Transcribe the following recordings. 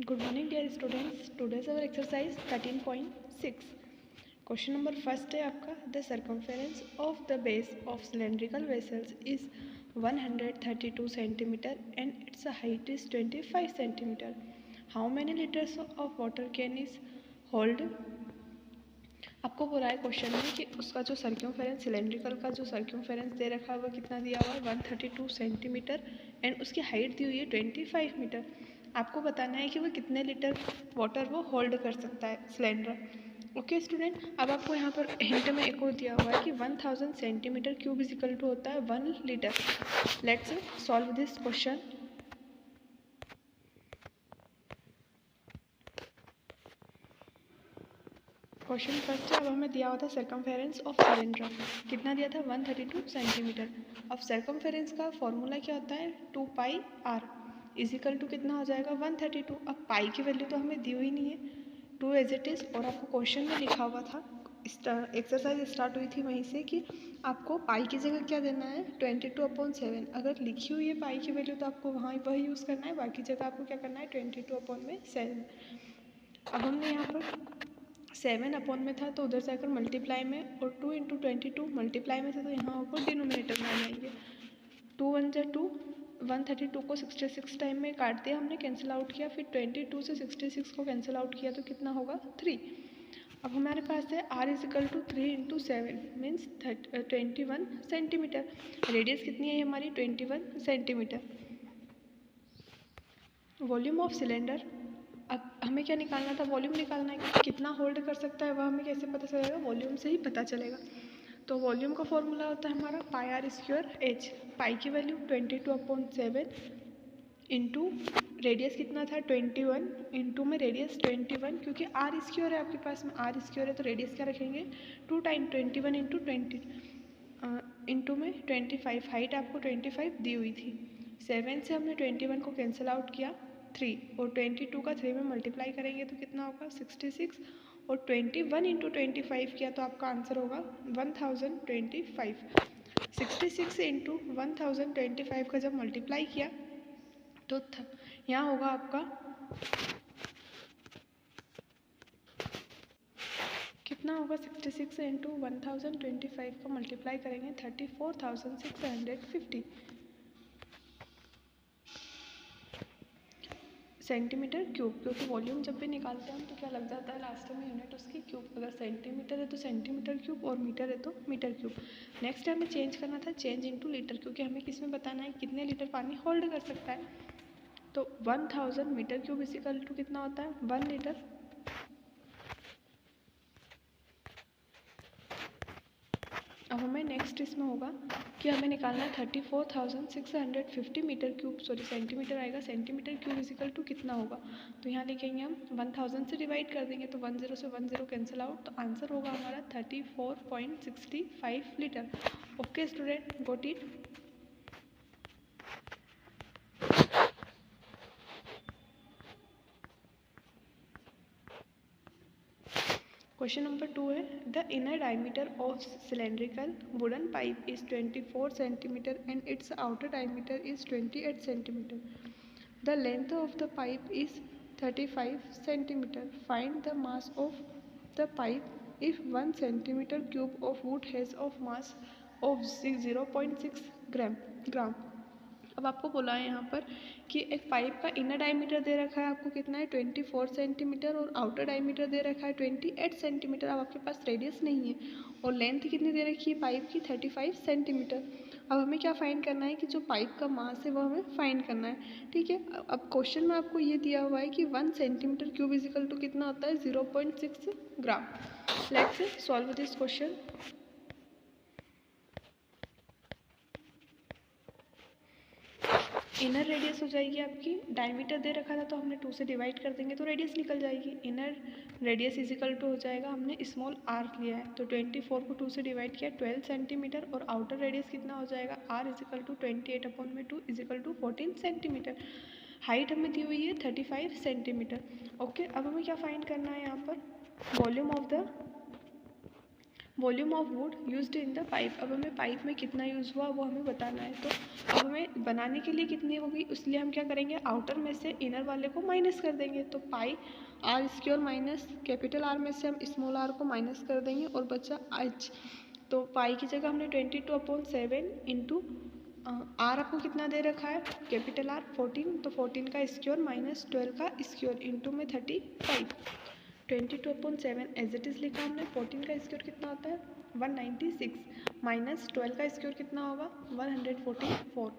Good morning dear students. Today's our exercise 13.6. Question number first है आपका. The circumference of the base of cylindrical vessels is 132 centimeter and its height is 25 centimeter. How many liters of water can is hold? आपको बोला है question में कि उसका जो सर्क्यूमफेरेंस cylindrical का जो सर्क्यूमफेरेंस दे रखा है वो कितना दिया हुआ है 132 सेंटीमीटर एंड उसकी हाइट दी हुई है 25 मीटर. आपको बताना है कि वो कितने लीटर वाटर वो होल्ड कर सकता है सिलेंडर. ओके स्टूडेंट, अब आपको यहाँ पर हिंट में एक और दिया हुआ है कि 1000 centimetre cube is equal to होता है 1 litre. Let's solve this question. Question first है. अब हमें दिया हुआ था सर्कमफेरेंस ऑफ सिलेंडर, कितना दिया था 132 सेंटीमीटर. अब सर्कमफेरेंस का फॉर्मूला क्या होता है 2 पाई आर इजिकल टू कितना हो जाएगा 132. अब पाई की वैल्यू तो हमें दी हुई नहीं है, 2 एज इट इज़. और आपको क्वेश्चन में लिखा हुआ था, एक्सरसाइज स्टार्ट हुई थी वहीं से कि आपको पाई की जगह क्या देना है 22/7. अगर लिखी हुई है पाई की वैल्यू तो आपको वहाँ वही यूज़ करना है, बाकी जगह आपको क्या करना है 22/7. अब हमने यहाँ पर 7 अपॉन में था तो उधर से आकर मल्टीप्लाई में, और 2 इंटू 22 मल्टीप्लाई में था तो यहाँ ऊपर डिनोमिनेटर में आ जाएंगे. 2 1 जा 2, 132 को 66 टाइम में काट दिया हमने, कैंसिल आउट किया. फिर 22 से 66 को कैंसिल आउट किया तो कितना होगा 3. अब हमारे पास है r is equal to 3 into 7 means 21 centimetre. Radius कितनी है हमारी 21 सेंटीमीटर. Volume of cylinder. अब हमें क्या निकालना था, वॉल्यूम निकालना है कि कितना होल्ड कर सकता है. वह हमें कैसे पता चलेगा, वॉल्यूम से ही पता चलेगा. तो वॉल्यूम का फॉर्मूला होता है हमारा पाई आर स्क्वायर एच. पाई की वैल्यू 22/7 इंटू रेडियस कितना था 21 इंटू में रेडियस 21, क्योंकि आर स्क्वायर है आपके पास में, आर स्क्वायर है तो रेडियस क्या रखेंगे 2 टाइम 21 इंटू 20 इंटू में 25. हाइट आपको 25 दी हुई थी. 7 से हमने 21 को कैंसिल आउट किया 3, और 22 का 3 में मल्टीप्लाई करेंगे तो कितना होगा 66, और 21 इंटू 25 किया तो आपका आंसर होगा 1025. 66 इंटू 1025 का जब मल्टीप्लाई किया तो यहाँ होगा आपका कितना होगा 66 इंटू 1025 का मल्टीप्लाई करेंगे 34,650 सेंटीमीटर क्यूब. क्योंकि वॉल्यूम जब भी निकालते हैं हम तो क्या लग जाता है लास्ट में यूनिट उसकी क्यूब. अगर सेंटीमीटर है तो सेंटीमीटर क्यूब और मीटर है तो मीटर क्यूब. नेक्स्ट हमें चेंज करना था चेंज इनटू लीटर, क्योंकि हमें किस में बताना है कितने लीटर पानी होल्ड कर सकता है. तो 1000 मीटर क्यूब इक्वल टू कितना होता है 1 लीटर. अब हमें नेक्स्ट इसमें होगा कि हमें निकालना है 34,650 मीटर क्यूब, सॉरी सेंटीमीटर आएगा. सेंटीमीटर क्यूब इक्वल टू कितना होगा, तो यहाँ लिखेंगे हम 1000 से डिवाइड कर देंगे तो 10 से 10 कैंसिल आउट, तो आंसर होगा हमारा 34.65 litre. Okay student, got it. Question number 2 है. The inner diameter of cylindrical wooden pipe is 24 centimetre and it's outer diameter is 28 centimetre. The length of the pipe is 35 centimetre. Find the mass of the pipe if 1 centimetre cube of would has of mass of 0.6 ग्राम. अब आपको बोला है यहाँ पर कि एक pipe का inner diameter दे रखा है आपको कितना है 24 सेंटीमीटर, और आउटर डायमीटर दे रखा है 28 सेंटीमीटर. अब आपके पास रेडियस नहीं है, और लेंथ कितनी दे रखी है पाइप की 35 सेंटीमीटर. अब हमें क्या फाइंड करना है कि जो पाइप का मास है वो हमें फाइंड करना है. ठीक है, अब क्वेश्चन में आपको ये दिया हुआ है कि 1 सेंटीमीटर क्यूब इजिकल टू कितना होता है 0.6 gram. Let's solve this question. Inner radius हो जाएगी आपकी, डायमीटर दे रखा था तो हमने 2 से डिवाइड कर देंगे तो रेडियस निकल जाएगी. इनर रेडियस इजिकल टू हो जाएगा, हमने स्मॉल आर लिया है तो 24 को 2 से डिवाइड किया 12 सेंटीमीटर, और आउटर रेडियस कितना हो जाएगा R is equal to 28/2 is equal to 14 centimetre. Height हमें दी हुई है 35 सेंटीमीटर. ओके, अब हमें क्या फाइंड करना है यहाँ पर volume of the volume of would used in the pipe, अब हमें पाइप में कितना यूज़ हुआ वो हमें बताना है। तो अब हमें बनाने के लिए कितनी होगी, इसलिए हम क्या करेंगे, आउटर में से इनर वाले को माइनस कर देंगे। तो pi R square minus capital R में से हम स्मॉल आर को माइनस कर देंगे और बचा एच। तो पाई की जगह हमने 22/7 इंटू आर आपको कितना दे रखा है, कैपिटल आर 14, तो 14 का स्क्वायर माइनस 12 का स्क्वायर इंटू में 35। 22/7 एज इट इज़ लिखा हमने। 14 का स्क्वायर कितना होता है 196 माइनस 12 का स्क्वायर कितना होगा 144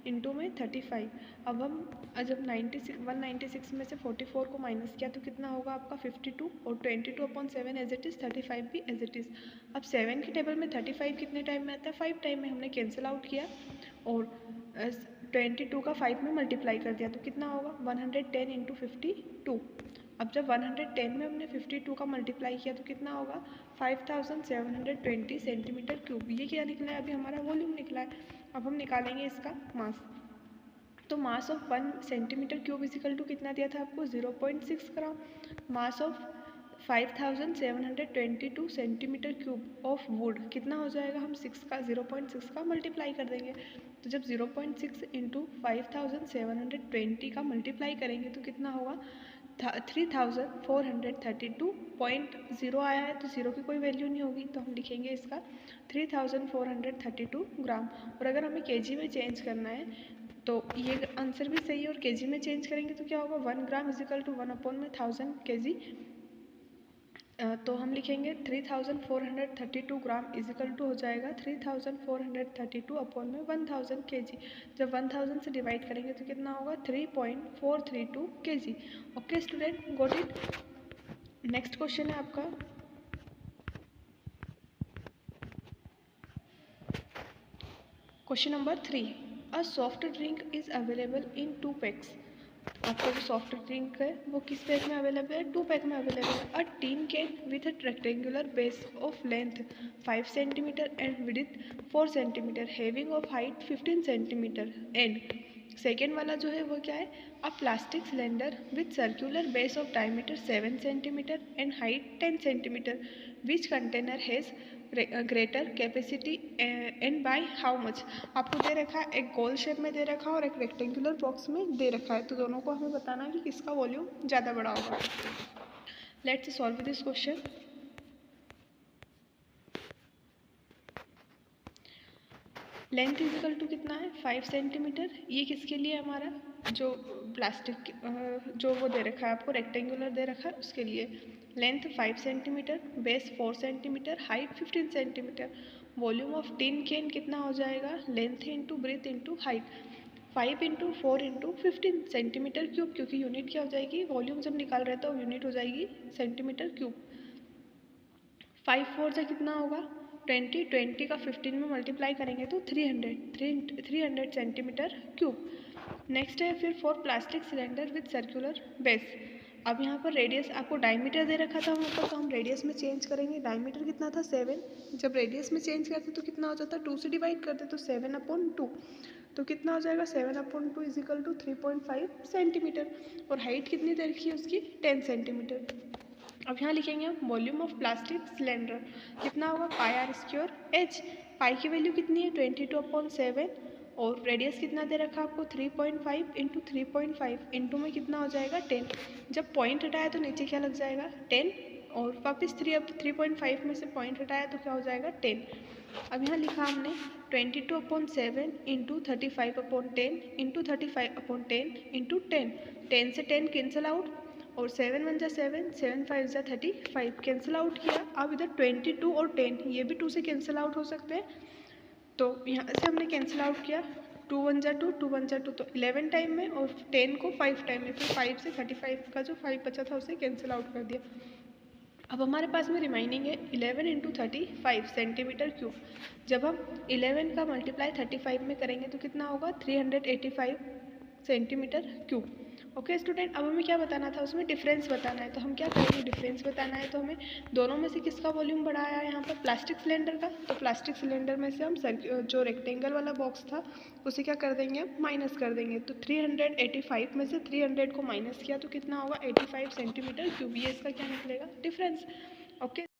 इंटू में 35। अब हम जब 196 में से 44 को माइनस किया तो कितना होगा आपका 52, और 22/7 एज इट इज़ 35 भी एज इट इज़। अब 7 के टेबल में 35 कितने टाइम में आता है 5 टाइम में, हमने कैंसिल आउट किया और 22 का 5 में मल्टीप्लाई कर दिया तो कितना होगा 110 इंटू 52। अब जब 110 में हमने 52 का मल्टीप्लाई किया तो कितना होगा 5720 सेंटीमीटर क्यूब। ये क्या निकला है, अभी हमारा वॉल्यूम निकला है। अब हम निकालेंगे इसका मास। तो mass of 1 centimetre cube is equal to कितना दिया था आपको 0.6 gram. Mass of 5722 centimetre cube of wood कितना हो जाएगा, हम 0.6 का मल्टीप्लाई कर देंगे। तो जब 0.6 इंटू 5720 का मल्टीप्लाई करेंगे तो कितना होगा 3432.0 आया है। तो जीरो की कोई वैल्यू नहीं होगी तो हम लिखेंगे इसका 3432 ग्राम। और अगर हमें केजी में चेंज करना है तो ये आंसर भी सही है, और केजी में चेंज करेंगे तो क्या होगा 1 ग्राम इजिकल टू 1/1000 केजी। तो हम लिखेंगे 3432 ग्राम इजिकल टू हो जाएगा 3432/1000 केजी। जब 1000 से डिवाइड करेंगे तो कितना होगा 3.432 KG. Okay student, got it. Next question है आपका question number 3। A soft drink is available in 2 PACS. आपका जो सॉफ्ट ड्रिंक है वो किस पैक में अवेलेबल है 2 पैक में अवेलेबल है। A tin can with a rectangular base of length 5 centimetre and width 4 centimetre having of height 15 centimetre and second वाला जो है वो क्या है, a plastic cylinder with circular base of diameter 7 centimetre and height 10 centimetre which container has greater capacity and by how much. आपको दे रखा है एक गोल शेप में दे रखा है और एक रेक्टेंगुलर बॉक्स में दे रखा है, तो दोनों को हमें बताना है कि किसका वॉल्यूम ज़्यादा बड़ा होगा। Let's solve this question. Length is equal to कितना है 5 सेंटीमीटर। ये किसके लिए हमारा जो प्लास्टिक जो वो दे रखा है आपको रेक्टेंगुलर दे रखा है उसके लिए। Length 5 centimetre, base 4 centimetre, height 15 centimetre. Volume of tin can कितना हो जाएगा, length into breadth into height, 5 into 4 into 15 centimetre cube, क्योंकि यूनिट क्या हो जाएगी, वॉल्यूम जब निकाल रहे तो यूनिट हो जाएगी सेंटीमीटर क्यूब। 5 4 से कितना होगा 20 का 15 में मल्टीप्लाई करेंगे तो 300 सेंटीमीटर क्यूब। नेक्स्ट है फिर for plastic cylinder with circular base. अब यहाँ पर रेडियस आपको डायमीटर दे रखा था वहाँ पर, तो हम रेडियस में चेंज करेंगे। डायमीटर कितना था 7, जब रेडियस में चेंज करते तो कितना हो जाता 2 से डिवाइड करते तो 7/2, तो कितना हो जाएगा 7/2 इजिकल टू 3.5 सेंटीमीटर। और हाइट कितनी दे रखी है उसकी 10 सेंटीमीटर। अब यहाँ लिखेंगे हम वॉल्यूम ऑफ प्लास्टिक सिलेंडर कितना होगा पाई आर स्क्वायर एच। पाई की वैल्यू कितनी है 22/7 और रेडियस कितना दे रखा है आपको 3.5 इंटू 3.5 इंटू में कितना हो जाएगा 10। जब पॉइंट हटाया तो नीचे क्या लग जाएगा 10 और वापस 3.5 में से पॉइंट हटाया तो क्या हो जाएगा 10। अब यहाँ लिखा हमने 22/7 इंटू 35/10 इंटू 35/10 इंटू 10। 10 से 10 कैंसिल आउट और 7 1 जा 7, 7 5 जा 35 कैंसिल आउट किया। अब इधर 22 और 10 ये भी 2 से कैंसिल आउट हो सकते हैं, तो यहाँ से हमने कैंसिल आउट किया। 2 1 जा 2, 2 1 जा 2, तो 11 टाइम में और 10 को 5 टाइम में, फिर 5 से 35 का जो 5 बचा था उसे कैंसिल आउट कर दिया। अब हमारे पास में रिमाइनिंग है 11 इंटू 35 सेंटीमीटर क्यूब। जब हम 11 का मल्टीप्लाई 35 में करेंगे तो कितना होगा 385 सेंटीमीटर क्यूब। ओके स्टूडेंट, अब हमें क्या बताना था उसमें डिफरेंस बताना है, तो हम क्या करेंगे डिफरेंस बताना है तो हमें दोनों में से किसका वॉल्यूम बढ़ा आया है यहाँ पर प्लास्टिक सिलेंडर का। तो प्लास्टिक सिलेंडर में से हम जो रेक्टेंगल वाला बॉक्स था उसे क्या कर देंगे हम माइनस कर देंगे। तो 385 में से 300 को माइनस किया तो कितना होगा 85 सेंटीमीटर क्यूब। ये इसका क्या निकलेगा डिफरेंस। ओके।